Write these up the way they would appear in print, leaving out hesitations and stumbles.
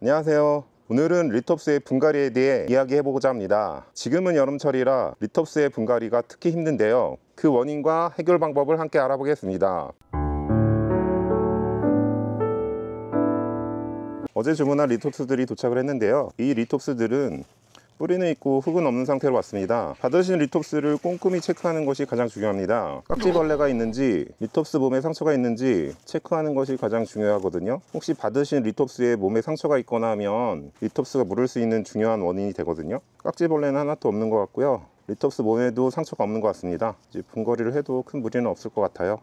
안녕하세요. 오늘은 리톱스의 분갈이에 대해 이야기해보고자 합니다. 지금은 여름철이라 리톱스의 분갈이가 특히 힘든데요. 그 원인과 해결 방법을 함께 알아보겠습니다. 어제 주문한 리톱스들이 도착을 했는데요. 이 리톱스들은 뿌리는 있고 흙은 없는 상태로 왔습니다. 받으신 리톱스를 꼼꼼히 체크하는 것이 가장 중요합니다. 깍지벌레가 있는지 리톱스 몸에 상처가 있는지 체크하는 것이 가장 중요하거든요. 혹시 받으신 리톱스에 몸에 상처가 있거나 하면 리톱스가 물을 수 있는 중요한 원인이 되거든요. 깍지벌레는 하나도 없는 것 같고요. 리톱스 몸에도 상처가 없는 것 같습니다. 이제 분갈이를 해도 큰 무리는 없을 것 같아요.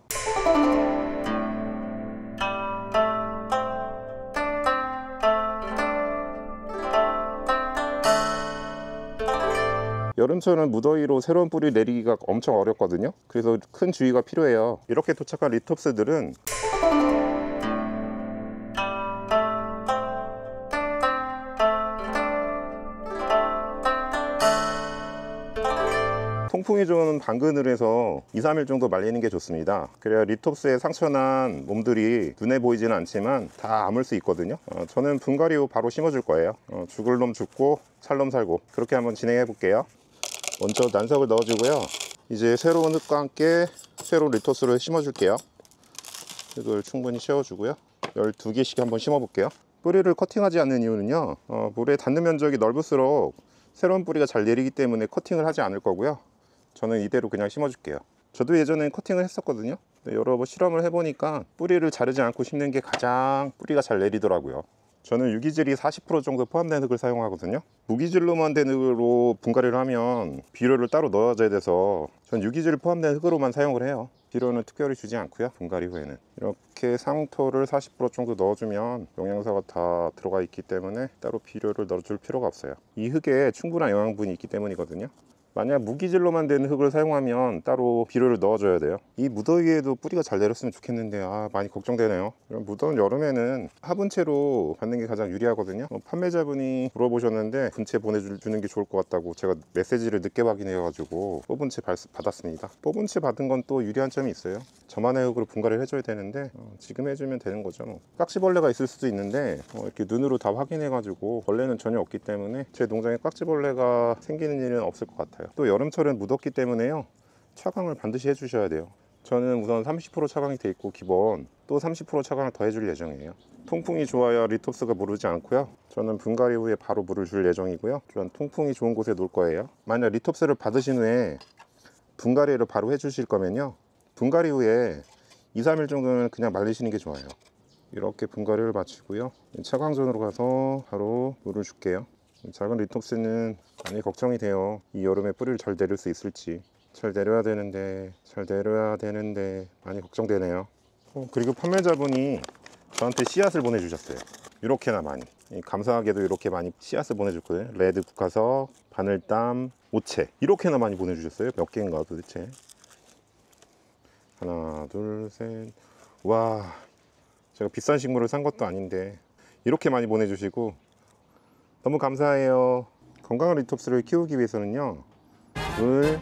여름철은 무더위로 새로운 뿌리 내리기가 엄청 어렵거든요. 그래서 큰 주의가 필요해요. 이렇게 도착한 리톱스들은 통풍이 좋은 방그늘에서 2-3일 정도 말리는 게 좋습니다. 그래야 리톱스에 상처난 몸들이 눈에 보이지는 않지만 다 아물 수 있거든요. 저는 분갈이 후 바로 심어줄 거예요. 죽을 놈 죽고 살 놈 살고 그렇게 한번 진행해 볼게요. 먼저 난석을 넣어주고요. 이제 새로운 흙과 함께 새로운 리톱스를 심어줄게요. 흙을 충분히 씌워주고요. 12개씩 한번 심어볼게요. 뿌리를 커팅하지 않는 이유는요, 물에 닿는 면적이 넓을수록 새로운 뿌리가 잘 내리기 때문에 커팅을 하지 않을 거고요. 저는 이대로 그냥 심어줄게요. 저도 예전엔 커팅을 했었거든요. 여러 번 실험을 해보니까 뿌리를 자르지 않고 심는 게 가장 뿌리가 잘 내리더라고요. 저는 유기질이 40% 정도 포함된 흙을 사용하거든요. 무기질로만 된 흙으로 분갈이를 하면 비료를 따로 넣어줘야 돼서 전 유기질 포함된 흙으로만 사용을 해요. 비료는 특별히 주지 않고요. 분갈이 후에는 이렇게 상토를 40% 정도 넣어주면 영양소가 다 들어가 있기 때문에 따로 비료를 넣어줄 필요가 없어요. 이 흙에 충분한 영양분이 있기 때문이거든요. 만약 무기질로만 된 흙을 사용하면 따로 비료를 넣어줘야 돼요. 이 무더위에도 뿌리가 잘 내렸으면 좋겠는데 많이 걱정되네요. 무더운 여름에는 화분채로 받는 게 가장 유리하거든요. 판매자분이 물어보셨는데 분채 보내주는 게 좋을 것 같다고 제가 메시지를 늦게 확인해가지고 뽑은 채 받았습니다. 뽑은 채 받은 건 또 유리한 점이 있어요. 저만의 흙으로 분갈이를 해줘야 되는데 지금 해주면 되는 거죠. 깍지벌레가 있을 수도 있는데 이렇게 눈으로 다 확인해가지고 벌레는 전혀 없기 때문에 제 농장에 깍지벌레가 생기는 일은 없을 것 같아요. 또 여름철은 무덥기 때문에요, 차광을 반드시 해주셔야 돼요. 저는 우선 30% 차광이 돼 있고 기본 또 30% 차광을 더 해줄 예정이에요. 통풍이 좋아야 리톱스가 무르지 않고요. 저는 분갈이 후에 바로 물을 줄 예정이고요. 전 통풍이 좋은 곳에 놓을 거예요. 만약 리톱스를 받으신 후에 분갈이를 바로 해주실 거면요, 분갈이 후에 2-3일 정도는 그냥 말리시는 게 좋아요. 이렇게 분갈이를 마치고요, 차광존으로 가서 바로 물을 줄게요. 작은 리톱스는 많이 걱정이 돼요. 이 여름에 뿌리를 잘 내릴 수 있을지. 잘 내려야 되는데 많이 걱정되네요. 그리고 판매자분이 저한테 씨앗을 보내주셨어요. 이렇게나 많이, 감사하게도 이렇게 많이 씨앗을 보내줬거든요. 레드 국화석, 바늘담, 오채, 이렇게나 많이 보내주셨어요. 몇 개인가 도대체. 하나 둘 셋. 와, 제가 비싼 식물을 산 것도 아닌데 이렇게 많이 보내주시고 너무 감사해요. 건강한 리톱스를 키우기 위해서는요, 물,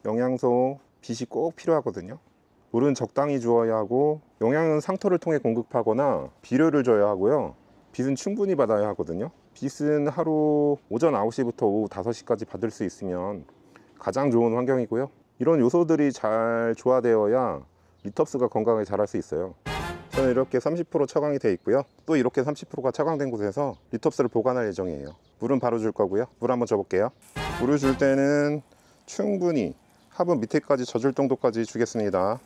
영양소, 빛이 꼭 필요하거든요. 물은 적당히 주어야 하고 영양은 상토를 통해 공급하거나 비료를 줘야 하고요. 빛은 충분히 받아야 하거든요. 빛은 하루 오전 9시부터 오후 5시까지 받을 수 있으면 가장 좋은 환경이고요. 이런 요소들이 잘 조화되어야 리톱스가 건강하게 자랄 수 있어요. 저는 이렇게 30% 차광이 되어 있고요. 또 이렇게 30%가 차광된 곳에서 리톱스를 보관할 예정이에요. 물은 바로 줄 거고요. 물 한번 줘볼게요. 물을 줄 때는 충분히 화분 밑에까지 젖을 정도까지 주겠습니다.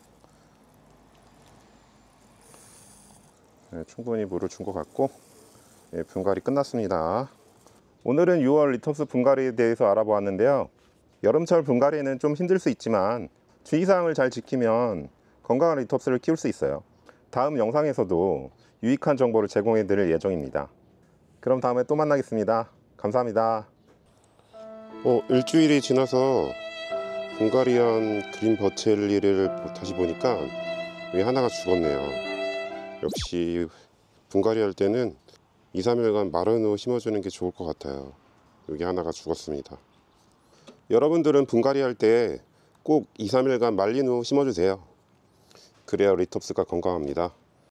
네, 충분히 물을 준 것 같고, 네, 분갈이 끝났습니다. 오늘은 6월 리톱스 분갈이에 대해서 알아보았는데요. 여름철 분갈이는 좀 힘들 수 있지만 주의사항을 잘 지키면 건강한 리톱스를 키울 수 있어요. 다음 영상에서도 유익한 정보를 제공해 드릴 예정입니다. 그럼 다음에 또 만나겠습니다. 감사합니다. 일주일이 지나서 분갈이한 그린 버첼리를 다시 보니까 왜 하나가 죽었네요. 역시 분갈이 할 때는 2-3일간 마른 후 심어주는 게 좋을 것 같아요. 여기 하나가 죽었습니다. 여러분들은 분갈이 할 때 꼭 2-3일간 말린 후 심어주세요. 그래야 리톱스가 건강합니다.